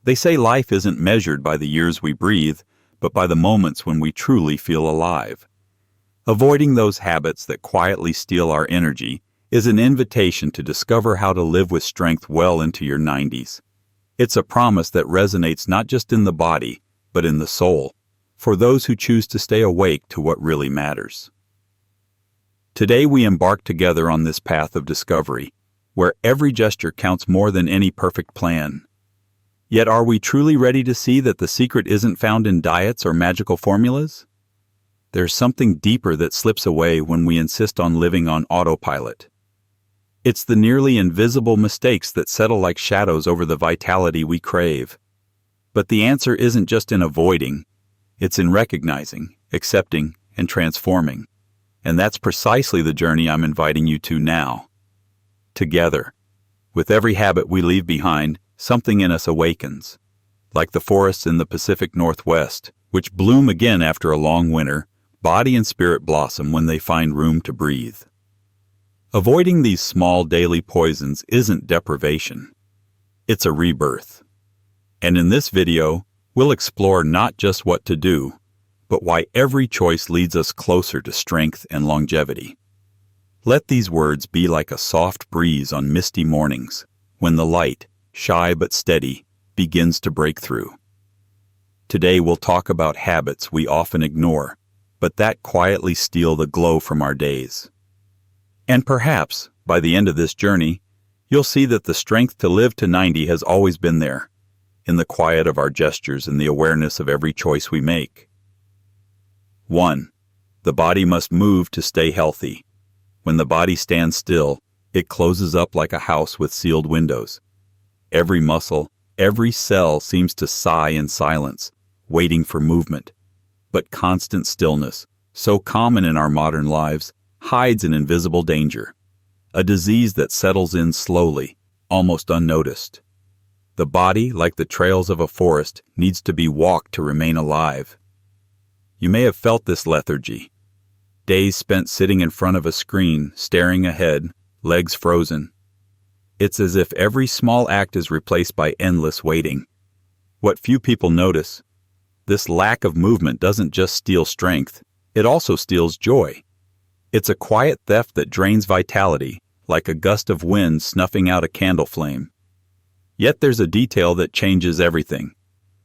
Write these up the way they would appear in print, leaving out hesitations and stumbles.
They say life isn't measured by the years we breathe, but by the moments when we truly feel alive. Avoiding those habits that quietly steal our energy is an invitation to discover how to live with strength well into your 90s. It's a promise that resonates not just in the body, but in the soul, for those who choose to stay awake to what really matters. Today we embark together on this path of discovery, where every gesture counts more than any perfect plan. Yet are we truly ready to see that the secret isn't found in diets or magical formulas? There's something deeper that slips away when we insist on living on autopilot. It's the nearly invisible mistakes that settle like shadows over the vitality we crave. But the answer isn't just in avoiding, it's in recognizing, accepting, and transforming. And that's precisely the journey I'm inviting you to now. Together. With every habit we leave behind, something in us awakens. Like the forests in the Pacific Northwest, which bloom again after a long winter, body and spirit blossom when they find room to breathe. Avoiding these small daily poisons isn't deprivation. It's a rebirth. And in this video, we'll explore not just what to do, but why every choice leads us closer to strength and longevity. Let these words be like a soft breeze on misty mornings, when the light, shy but steady, begins to break through. Today we'll talk about habits we often ignore, but that quietly steal the glow from our days. And perhaps, by the end of this journey, you'll see that the strength to live to 90 has always been there, in the quiet of our gestures and the awareness of every choice we make. 1. The body must move to stay healthy. When the body stands still, it closes up like a house with sealed windows. Every muscle, every cell seems to sigh in silence, waiting for movement. But constant stillness, so common in our modern lives, hides an invisible danger, a disease that settles in slowly, almost unnoticed. The body, like the trails of a forest, needs to be walked to remain alive. You may have felt this lethargy. Days spent sitting in front of a screen, staring ahead, legs frozen. It's as if every small act is replaced by endless waiting. What few people notice, this lack of movement doesn't just steal strength, it also steals joy. It's a quiet theft that drains vitality, like a gust of wind snuffing out a candle flame. Yet there's a detail that changes everything.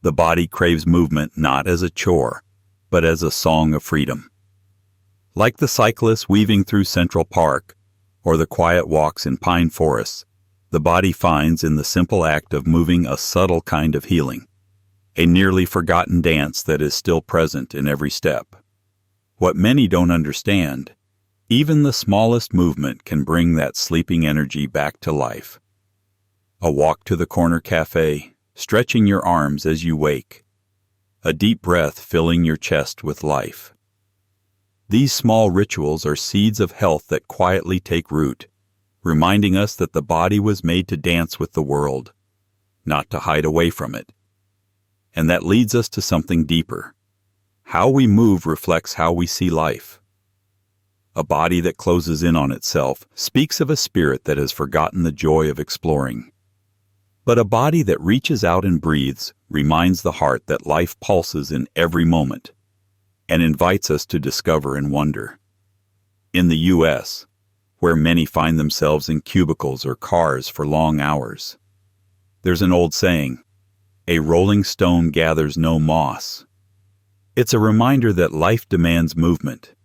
The body craves movement not as a chore, but as a song of freedom. Like the cyclists weaving through Central Park, or the quiet walks in pine forests, the body finds in the simple act of moving a subtle kind of healing, a nearly forgotten dance that is still present in every step. What many don't understand, even the smallest movement can bring that sleeping energy back to life. A walk to the corner cafe, stretching your arms as you wake. A deep breath filling your chest with life. These small rituals are seeds of health that quietly take root, reminding us that the body was made to dance with the world, not to hide away from it. And that leads us to something deeper. How we move reflects how we see life. A body that closes in on itself speaks of a spirit that has forgotten the joy of exploring. But a body that reaches out and breathes reminds the heart that life pulses in every moment and invites us to discover and wonder. In the U.S., where many find themselves in cubicles or cars for long hours, there's an old saying, "A rolling stone gathers no moss." It's a reminder that life demands movement,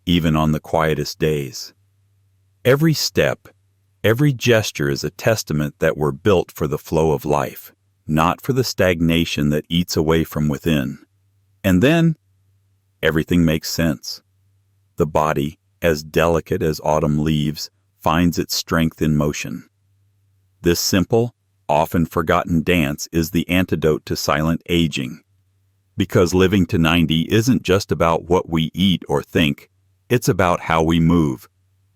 even on the quietest days. Every step, every gesture is a testament that we're built for the flow of life, not for the stagnation that eats away from within. And then, everything makes sense. The body, as delicate as autumn leaves, finds its strength in motion. This simple, often forgotten dance is the antidote to silent aging. Because living to 90 isn't just about what we eat or think, it's about how we move,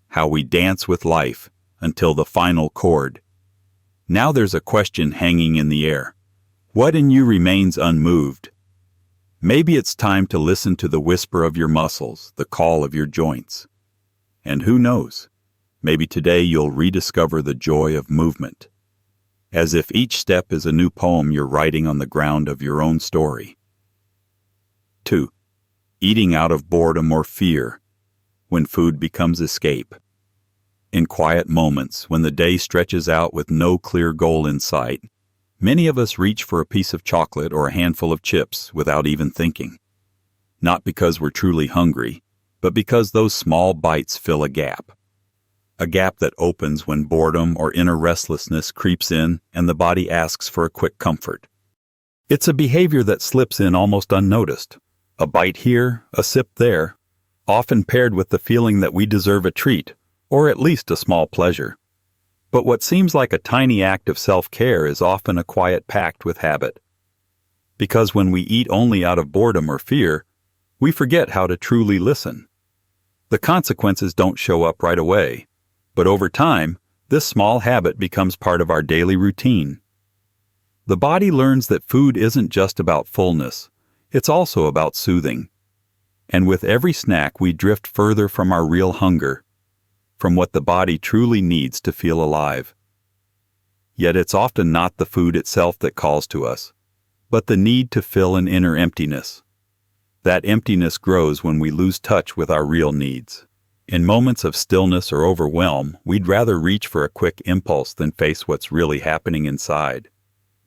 how we dance with life until the final chord. Now there's a question hanging in the air. What in you remains unmoved? Maybe it's time to listen to the whisper of your muscles, the call of your joints. And who knows, maybe today you'll rediscover the joy of movement. as if each step is a new poem you're writing on the ground of your own story. 2. Eating out of boredom or fear, when food becomes escape. In quiet moments, when the day stretches out with no clear goal in sight, many of us reach for a piece of chocolate or a handful of chips without even thinking. Not because we're truly hungry, but because those small bites fill a gap. A gap that opens when boredom or inner restlessness creeps in and the body asks for a quick comfort. It's a behavior that slips in almost unnoticed. A bite here, a sip there, often paired with the feeling that we deserve a treat, or at least a small pleasure. But what seems like a tiny act of self-care is often a quiet pact with habit. Because when we eat only out of boredom or fear, we forget how to truly listen. The consequences don't show up right away, but over time, this small habit becomes part of our daily routine. The body learns that food isn't just about fullness, it's also about soothing. And with every snack, we drift further from our real hunger, from what the body truly needs to feel alive. Yet it's often not the food itself that calls to us, but the need to fill an inner emptiness. That emptiness grows when we lose touch with our real needs. In moments of stillness or overwhelm, we'd rather reach for a quick impulse than face what's really happening inside.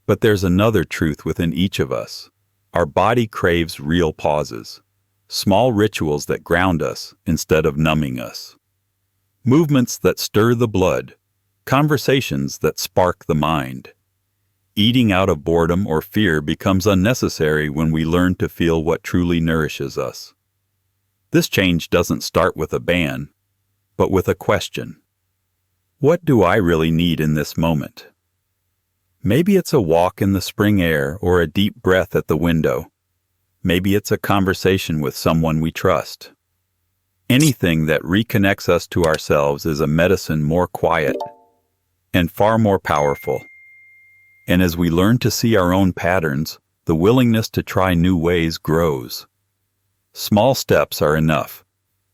But there's another truth within each of us. Our body craves real pauses, small rituals that ground us instead of numbing us. Movements that stir the blood, conversations that spark the mind. Eating out of boredom or fear becomes unnecessary when we learn to feel what truly nourishes us. This change doesn't start with a ban, but with a question. What do I really need in this moment? Maybe it's a walk in the spring air or a deep breath at the window. Maybe it's a conversation with someone we trust. Anything that reconnects us to ourselves is a medicine more quiet and far more powerful. And as we learn to see our own patterns, the willingness to try new ways grows. Small steps are enough.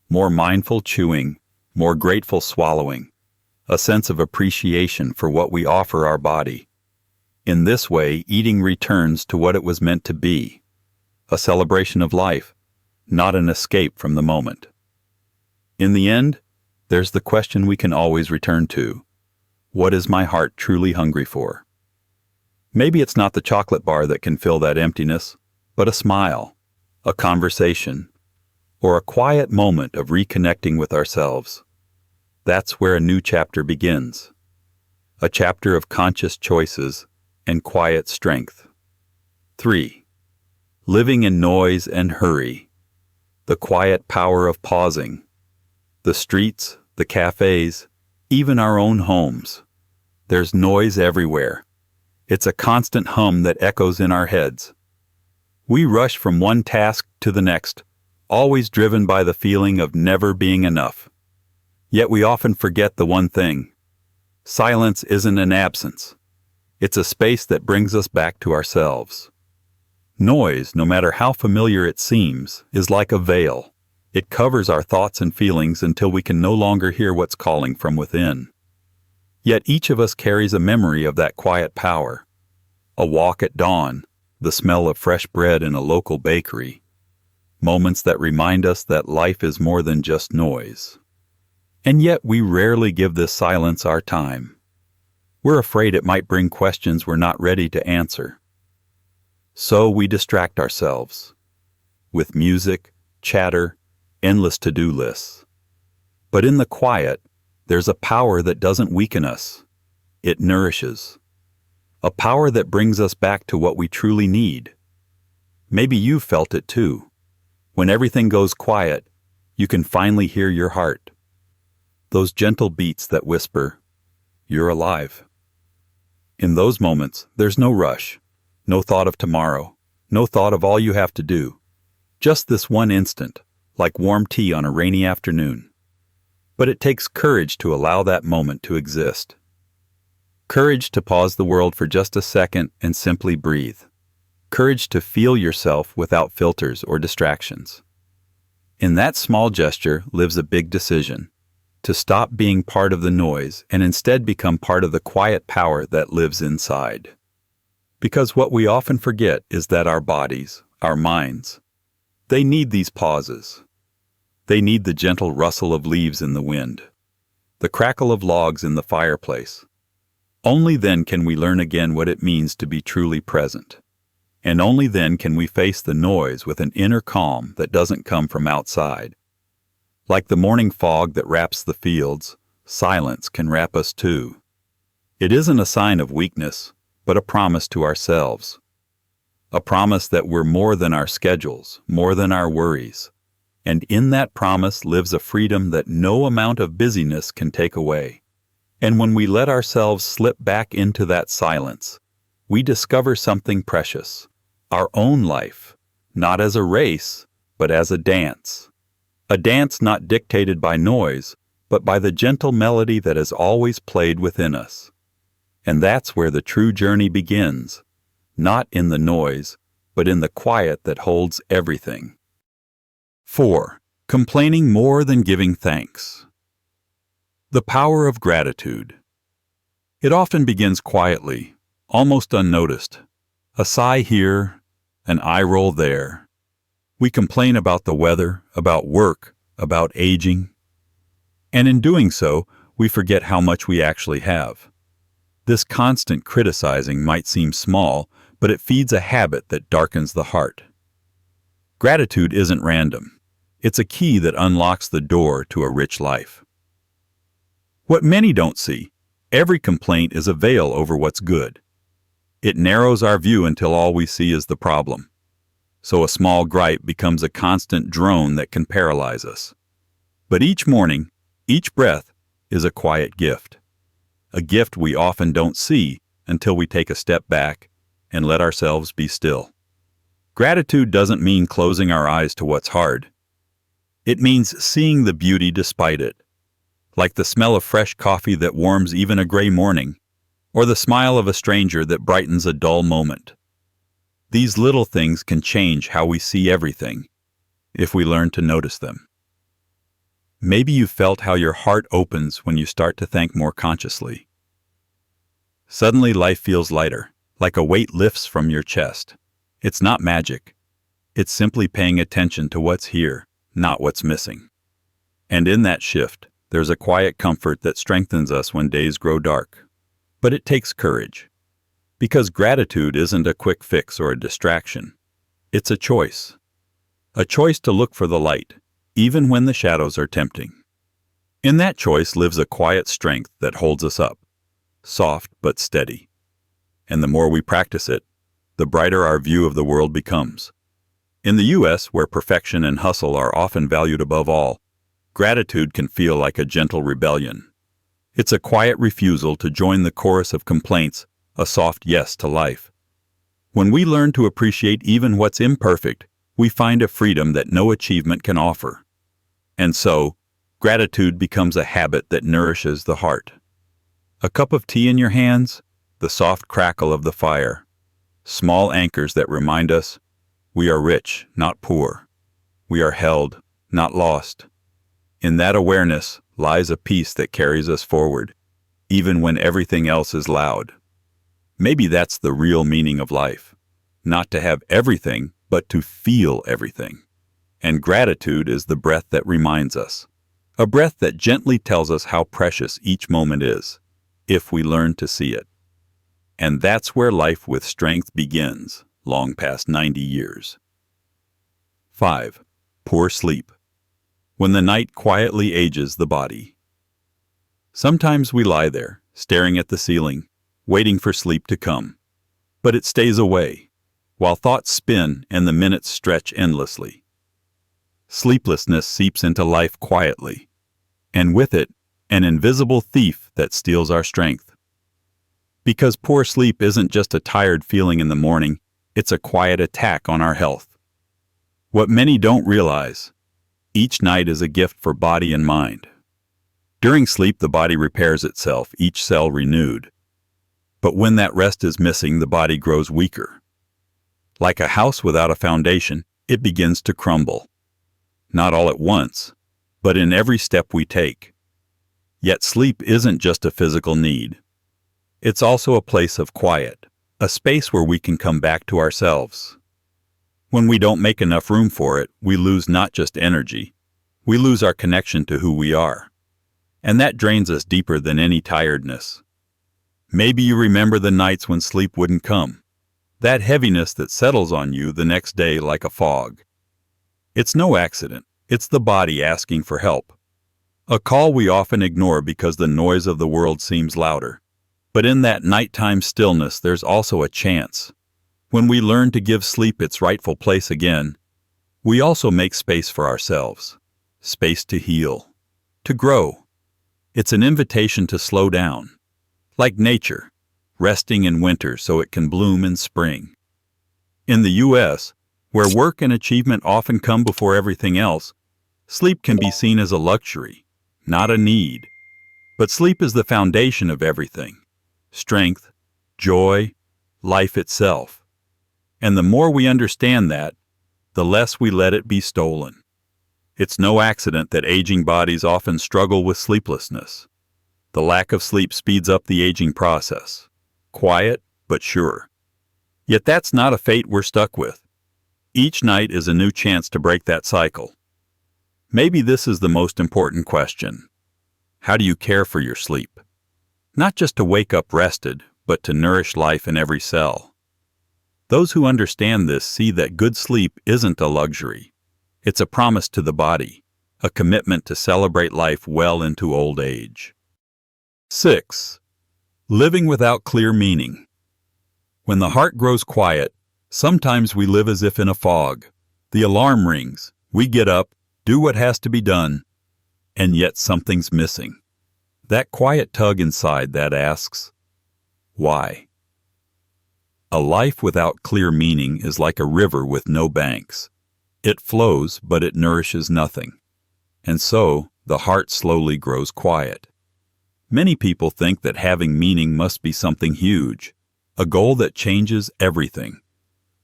More mindful chewing, more grateful swallowing, a sense of appreciation for what we offer our body. In this way, eating returns to what it was meant to be, a celebration of life, not an escape from the moment. In the end, there's the question we can always return to. What is my heart truly hungry for? Maybe it's not the chocolate bar that can fill that emptiness, but a smile, a conversation, or a quiet moment of reconnecting with ourselves. That's where a new chapter begins. A chapter of conscious choices and quiet strength. 3. Living in noise and hurry. The quiet power of pausing. The streets, the cafes, even our own homes. There's noise everywhere. It's a constant hum that echoes in our heads. We rush from one task to the next, always driven by the feeling of never being enough. Yet we often forget the one thing. Silence isn't an absence. It's a space that brings us back to ourselves. Noise, no matter how familiar it seems, is like a veil. It covers our thoughts and feelings until we can no longer hear what's calling from within. Yet each of us carries a memory of that quiet power. A walk at dawn, the smell of fresh bread in a local bakery. Moments that remind us that life is more than just noise. And yet we rarely give this silence our time. We're afraid it might bring questions we're not ready to answer. So we distract ourselves with music, chatter, endless to-do lists. But in the quiet, there's a power that doesn't weaken us. It nourishes. A power that brings us back to what we truly need. Maybe you've felt it too. When everything goes quiet, you can finally hear your heart. Those gentle beats that whisper, "You're alive." In those moments, there's no rush, no thought of tomorrow, no thought of all you have to do. Just this one instant, like warm tea on a rainy afternoon. But it takes courage to allow that moment to exist. Courage to pause the world for just a second and simply breathe. Courage to feel yourself without filters or distractions. In that small gesture lives a big decision. to stop being part of the noise and instead become part of the quiet power that lives inside. Because what we often forget is that our bodies, our minds, they need these pauses. They need the gentle rustle of leaves in the wind, the crackle of logs in the fireplace. Only then can we learn again what it means to be truly present. And only then can we face the noise with an inner calm that doesn't come from outside. Like the morning fog that wraps the fields, silence can wrap us too. It isn't a sign of weakness, but a promise to ourselves. A promise that we're more than our schedules, more than our worries. And in that promise lives a freedom that no amount of busyness can take away. And when we let ourselves slip back into that silence, we discover something precious, our own life, not as a race, but as a dance. A dance not dictated by noise, but by the gentle melody that has always played within us. And that's where the true journey begins, not in the noise, but in the quiet that holds everything. 4. Complaining more than giving thanks. The power of gratitude. It often begins quietly, almost unnoticed. A sigh here, an eye roll there. We complain about the weather, about work, about aging. And in doing so, we forget how much we actually have. This constant criticizing might seem small, but it feeds a habit that darkens the heart. Gratitude isn't random. It's a key that unlocks the door to a rich life. What many don't see, every complaint is a veil over what's good. It narrows our view until all we see is the problem. So a small gripe becomes a constant drone that can paralyze us. But each morning, each breath is a quiet gift. A gift we often don't see until we take a step back and let ourselves be still. Gratitude doesn't mean closing our eyes to what's hard. It means seeing the beauty despite it, like the smell of fresh coffee that warms even a gray morning, or the smile of a stranger that brightens a dull moment. These little things can change how we see everything, if we learn to notice them. Maybe you've felt how your heart opens when you start to thank more consciously. Suddenly life feels lighter, like a weight lifts from your chest. It's not magic. It's simply paying attention to what's here, not what's missing. And in that shift, there's a quiet comfort that strengthens us when days grow dark. But it takes courage. Because gratitude isn't a quick fix or a distraction. It's a choice. A choice to look for the light, even when the shadows are tempting. In that choice lives a quiet strength that holds us up, soft but steady. And the more we practice it, the brighter our view of the world becomes. In the U.S., where perfection and hustle are often valued above all, gratitude can feel like a gentle rebellion. It's a quiet refusal to join the chorus of complaints, a soft yes to life. When we learn to appreciate even what's imperfect, we find a freedom that no achievement can offer. And so, gratitude becomes a habit that nourishes the heart. A cup of tea in your hands, the soft crackle of the fire, small anchors that remind us we are rich, not poor. We are held, not lost. In that awareness lies a peace that carries us forward, even when everything else is loud. Maybe that's the real meaning of life, not to have everything, but to feel everything. And gratitude is the breath that reminds us, a breath that gently tells us how precious each moment is, if we learn to see it. And that's where life with strength begins, long past 90 years. 5. Poor sleep. When the night quietly ages the body. Sometimes we lie there, staring at the ceiling, waiting for sleep to come. But it stays away, while thoughts spin and the minutes stretch endlessly. Sleeplessness seeps into life quietly, and with it, an invisible thief that steals our strength. Because poor sleep isn't just a tired feeling in the morning, it's a quiet attack on our health. What many don't realize, each night is a gift for body and mind. During sleep, the body repairs itself, each cell renewed. But when that rest is missing, the body grows weaker. Like a house without a foundation, it begins to crumble. Not all at once, but in every step we take. Yet sleep isn't just a physical need. It's also a place of quiet, a space where we can come back to ourselves. When we don't make enough room for it, we lose not just energy, we lose our connection to who we are. And that drains us deeper than any tiredness. Maybe you remember the nights when sleep wouldn't come, that heaviness that settles on you the next day like a fog. It's no accident, it's the body asking for help. A call we often ignore because the noise of the world seems louder. But in that nighttime stillness, there's also a chance. When we learn to give sleep its rightful place again, we also make space for ourselves, space to heal, to grow. It's an invitation to slow down, like nature, resting in winter so it can bloom in spring. In the U.S., where work and achievement often come before everything else, sleep can be seen as a luxury, not a need. But sleep is the foundation of everything: strength, joy, life itself. And the more we understand that, the less we let it be stolen. It's no accident that aging bodies often struggle with sleeplessness. The lack of sleep speeds up the aging process. Quiet, but sure. Yet that's not a fate we're stuck with. Each night is a new chance to break that cycle. Maybe this is the most important question. How do you care for your sleep? Not just to wake up rested, but to nourish life in every cell. Those who understand this see that good sleep isn't a luxury. It's a promise to the body, a commitment to celebrate life well into old age. 6. Living without clear meaning. When the heart grows quiet, sometimes we live as if in a fog. The alarm rings, we get up, do what has to be done, and yet something's missing. That quiet tug inside that asks, why? A life without clear meaning is like a river with no banks. It flows, but it nourishes nothing. And so, the heart slowly grows quiet. Many people think that having meaning must be something huge, a goal that changes everything.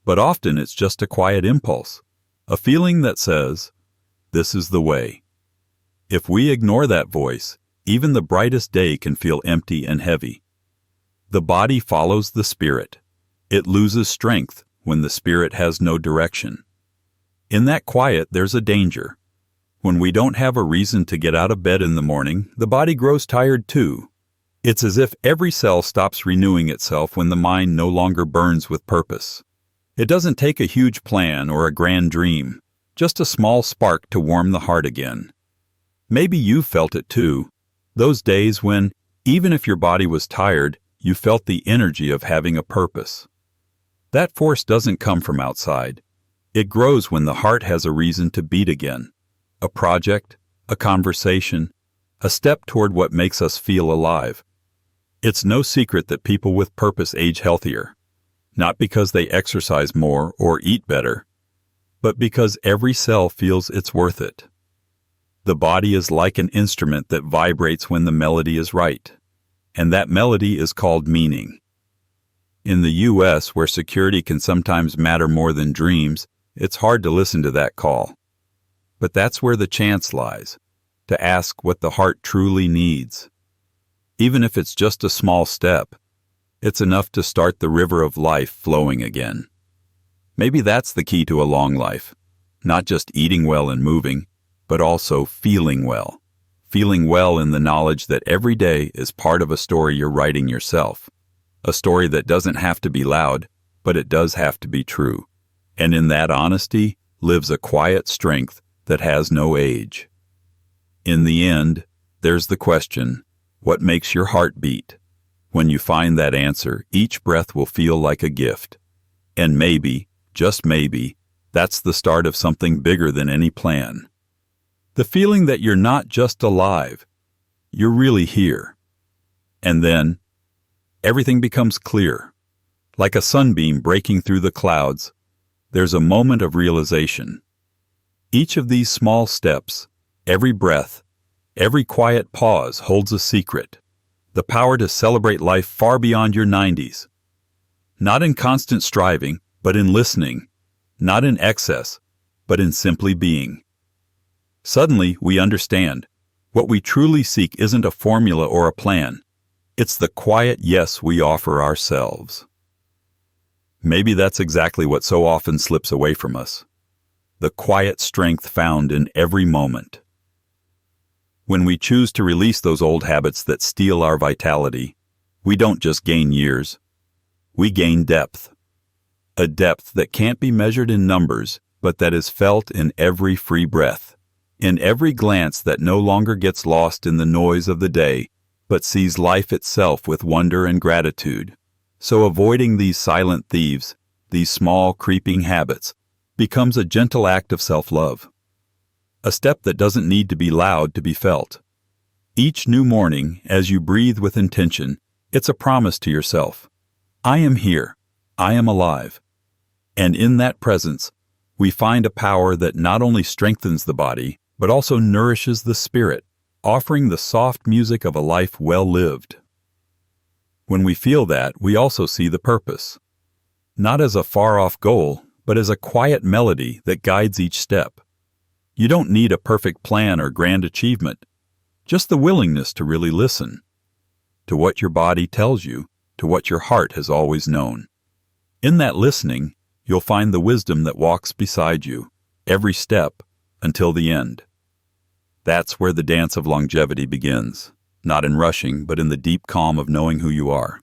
But often it's just a quiet impulse, a feeling that says, this is the way. If we ignore that voice, even the brightest day can feel empty and heavy. The body follows the spirit. It loses strength when the spirit has no direction. In that quiet, there's a danger. When we don't have a reason to get out of bed in the morning, the body grows tired too. It's as if every cell stops renewing itself when the mind no longer burns with purpose. It doesn't take a huge plan or a grand dream, just a small spark to warm the heart again. Maybe you've felt it too, those days when, even if your body was tired, you felt the energy of having a purpose. That force doesn't come from outside. It grows when the heart has a reason to beat again. A project, a conversation, a step toward what makes us feel alive. It's no secret that people with purpose age healthier, not because they exercise more or eat better, but because every cell feels it's worth it. The body is like an instrument that vibrates when the melody is right, and that melody is called meaning. In the U.S., where security can sometimes matter more than dreams, it's hard to listen to that call. But that's where the chance lies, to ask what the heart truly needs. Even if it's just a small step, it's enough to start the river of life flowing again. Maybe that's the key to a long life, not just eating well and moving, but also feeling well. Feeling well in the knowledge that every day is part of a story you're writing yourself. A story that doesn't have to be loud, but it does have to be true. And in that honesty lives a quiet strength that has no age. In the end, there's the question, what makes your heart beat? When you find that answer, each breath will feel like a gift. And maybe, just maybe, that's the start of something bigger than any plan. The feeling that you're not just alive, you're really here. And then, everything becomes clear. Like a sunbeam breaking through the clouds, there's a moment of realization. Each of these small steps, every breath, every quiet pause holds a secret, the power to celebrate life far beyond your 90s. Not in constant striving, but in listening. Not in excess, but in simply being. Suddenly, we understand. What we truly seek isn't a formula or a plan. It's the quiet yes we offer ourselves. Maybe that's exactly what so often slips away from us. The quiet strength found in every moment. When we choose to release those old habits that steal our vitality, we don't just gain years. We gain depth. A depth that can't be measured in numbers, but that is felt in every free breath, in every glance that no longer gets lost in the noise of the day, but sees life itself with wonder and gratitude. So avoiding these silent thieves, these small creeping habits, becomes a gentle act of self-love. A step that doesn't need to be loud to be felt. Each new morning, as you breathe with intention, it's a promise to yourself. I am here. I am alive. And in that presence, we find a power that not only strengthens the body, but also nourishes the spirit, offering the soft music of a life well lived. When we feel that, we also see the purpose. Not as a far-off goal, but as a quiet melody that guides each step. You don't need a perfect plan or grand achievement, just the willingness to really listen. To what your body tells you, to what your heart has always known. In that listening, you'll find the wisdom that walks beside you, every step, until the end. That's where the dance of longevity begins, not in rushing, but in the deep calm of knowing who you are.